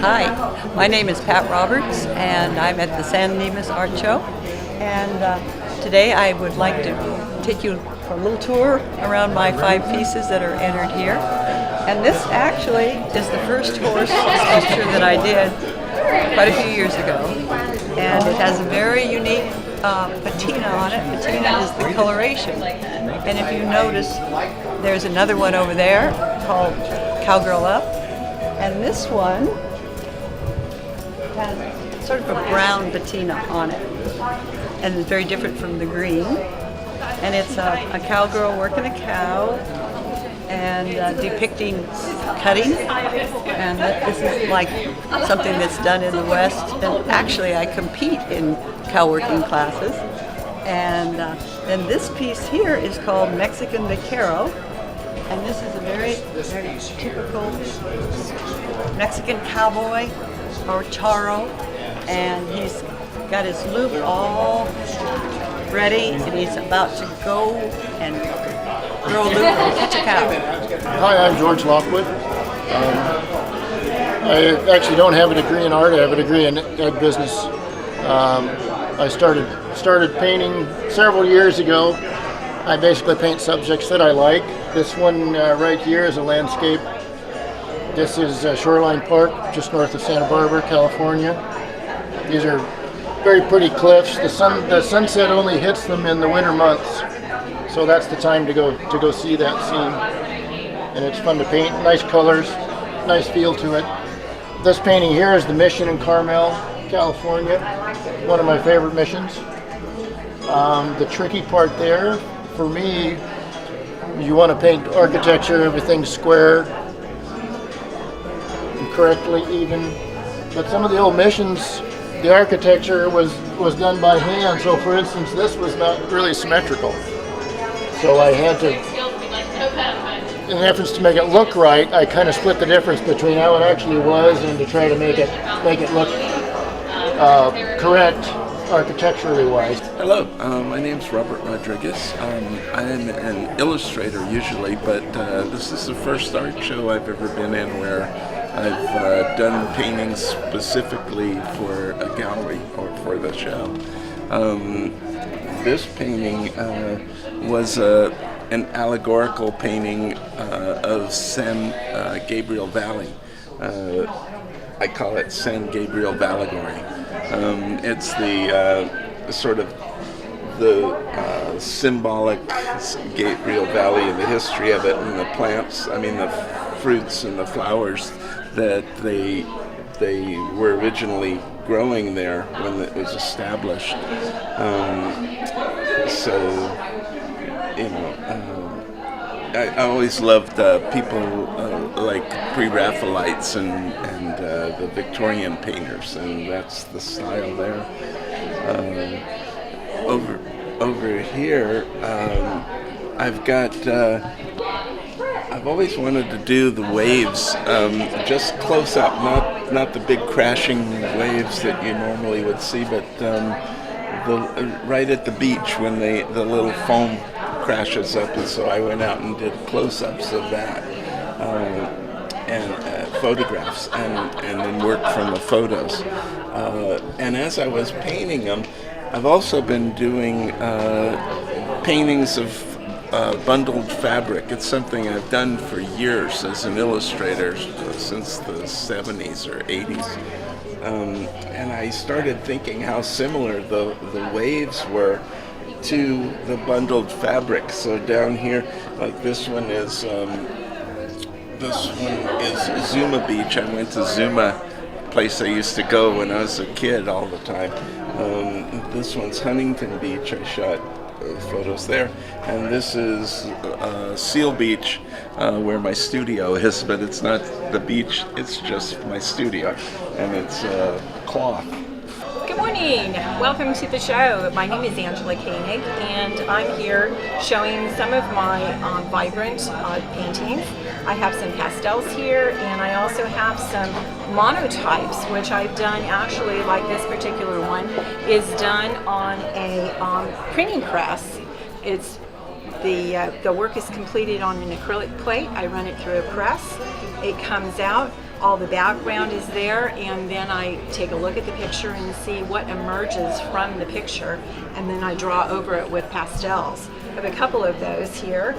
Hi, my name is Pat Roberts, and I'm at the San Dimas Art Show. And today I would like to take you for a little tour around my 5 pieces that are entered here. And this actually is the first horse sculpture that I did quite a few years ago. And it has a very unique patina on it. Patina is the coloration. And if you notice, there's another one over there called Cowgirl Up. And this one has sort of a brown patina on it, and it's very different from the green. And it's a cowgirl working a cow and depicting cutting. And this is like something that's done in the West. And actually, I compete in cow working classes. And then this piece here is called Mexican Vaquero. And this is a very, very typical Mexican cowboy or charro, and he's got his loop all ready, and he's about to go and throw a loop and catch a cow. Hi, I'm George Lockwood. I actually don't have a degree in art. I have a degree in ed business. I started painting several years ago. I basically paint subjects that I like. This one right here is a landscape. This is Shoreline Park, just north of Santa Barbara, California. These are very pretty cliffs. The sunset only hits them in the winter months, so that's the time to go see that scene. And it's fun to paint. Nice colors, nice feel to it. This painting here is the Mission in Carmel, California. One of my favorite missions. The tricky part there, for me, you want to paint architecture, everything's square, correctly even, but some of the old missions, the architecture was done by hand. So for instance, this was not really symmetrical, so I had to, in an effort to make it look right, I kind of split the difference between how it actually was and to try to make it look correct architecturally wise. Hello, my name's Robert Rodriguez. I'm an illustrator usually, but this is the first art show I've ever been in where I've done paintings specifically for a gallery or for the show. This painting was an allegorical painting of San Gabriel Valley. I call it San Gabriel Allegory. It's the sort of the symbolic Gabriel Valley and the history of it, and the plants, the fruits and the flowers that they were originally growing there when it was established. I always loved people like Pre-Raphaelites and the Victorian painters, and that's the style there. Over here, I've always wanted to do the waves just close up, not the big crashing waves that you normally would see, but right at the beach when the little foam crashes up, and so I went out and did close-ups of that and photographs, and then worked from the photos. And as I was painting them, I've also been doing paintings of bundled fabric. It's something I've done for years as an illustrator, since the 70s or 80s. And I started thinking how similar the waves were to the bundled fabric. So down here, like this one is Zuma Beach. I went to Zuma, place I used to go when I was a kid all the time. This one's Huntington Beach. I shot photos there, and this is Seal Beach, where my studio is, but it's not the beach, it's just my studio, and it's cloth. Good morning, welcome to the show. My name is Angela Koenig, and I'm here showing some of my vibrant paintings. I have some pastels here, and I also have some monotypes, which I've done actually, like this particular one, is done on a printing press. It's the work is completed on an acrylic plate. I run it through a press. It comes out, all the background is there, and then I take a look at the picture and see what emerges from the picture, and then I draw over it with pastels. I have a couple of those here.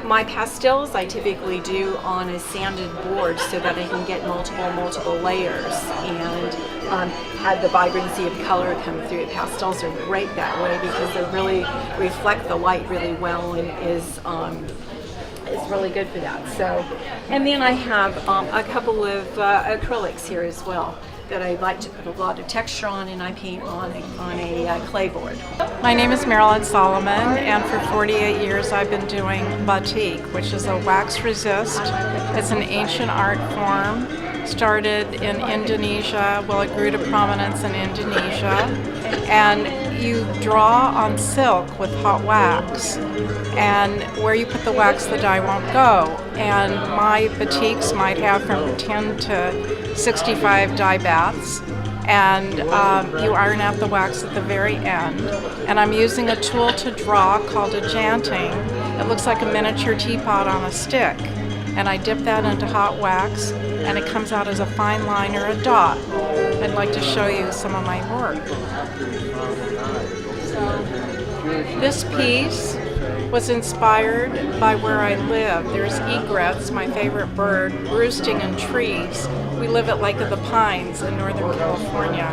My pastels I typically do on a sanded board so that I can get multiple layers and have the vibrancy of color come through. Pastels are great that way because they really reflect the light really well and is really good for that. So, and then I have a couple of acrylics here as well that I like to put a lot of texture on, and I paint on a clay board. My name is Marilyn Solomon, and for 48 years I've been doing batik, which is a wax resist. It's an ancient art form, started in Indonesia. Well, it grew to prominence in Indonesia, and you draw on silk with hot wax, and where you put the wax the dye won't go. And my batiks might have from 10 to 65 dye baths, and you iron out the wax at the very end. And I'm using a tool to draw called a janting. It looks like a miniature teapot on a stick, and I dip that into hot wax, and it comes out as a fine line or a dot. I'd like to show you some of my work. This piece was inspired by where I live. There's egrets, my favorite bird, roosting in trees. We live at Lake of the Pines in Northern California,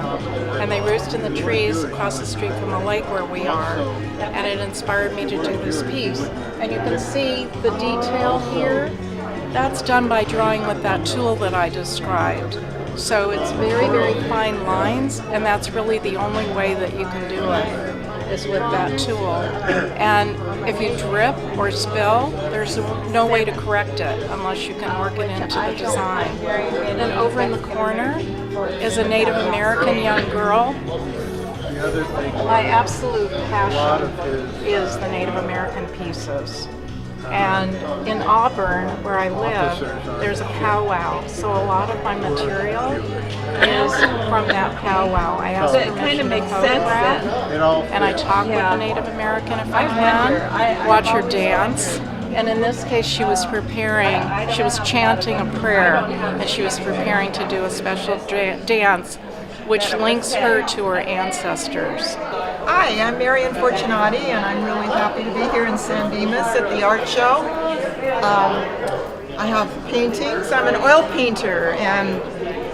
and they roost in the trees across the street from the lake where we are, and it inspired me to do this piece. And you can see the detail here. That's done by drawing with that tool that I described. So it's very fine lines, and that's really the only way that you can do it, is with that tool. And if you drip or spill, there's no way to correct it unless you can work it into the design. And then over in the corner is a Native American young girl. My absolute passion is the Native American pieces. And in Auburn, where I live, there's a powwow. So a lot of my material is from that powwow. I ask So it kind of makes sense then. and I talk with the Native American if I can, watch her dance. And in this case, she was chanting a prayer, and she was preparing to do a special dance which links her to her ancestors. Hi, I'm Marian Fortunati, and I'm really happy to be here in San Dimas at the art show. I have paintings. I'm an oil painter, and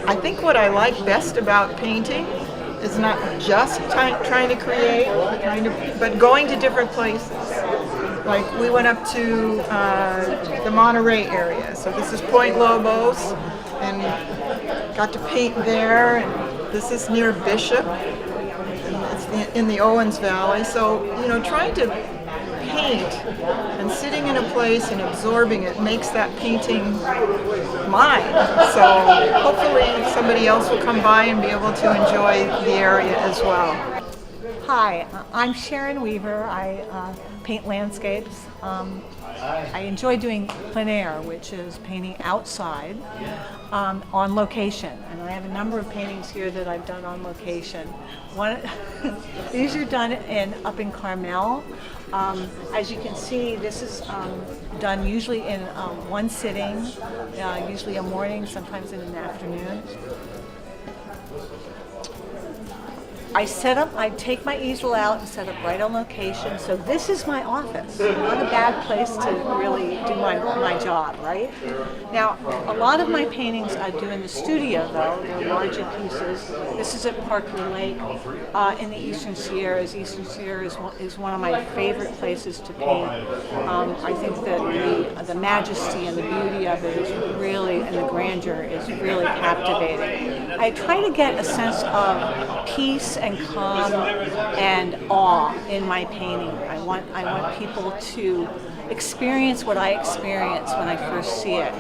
I think what I like best about painting is not just trying to create, but going to different places. Like we went up to the Monterey area, so this is Point Lobos, and got to paint there. And this is near Bishop. It's in the Owens Valley. So, trying to paint and sitting in a place and absorbing it makes that painting mine. So hopefully somebody else will come by and be able to enjoy the area as well. Hi, I'm Sharon Weaver. I paint landscapes. I enjoy doing plein air, which is painting outside on location. And I have a number of paintings here that I've done on location. These are done up in Carmel. As you can see, this is done usually in one sitting, usually a morning, sometimes in an afternoon. I take my easel out and set up right on location. So this is my office. Not a bad place to really do my job, right? Now, a lot of my paintings I do in the studio, though. They're larger pieces. This is at Parker Lake in the Eastern Sierras. Eastern Sierras is one of my favorite places to paint. I think that the majesty and the beauty of it is really, and the grandeur is really captivating. I try to get a sense of peace and calm and awe in my painting. I want people to experience what I experience when I first see it.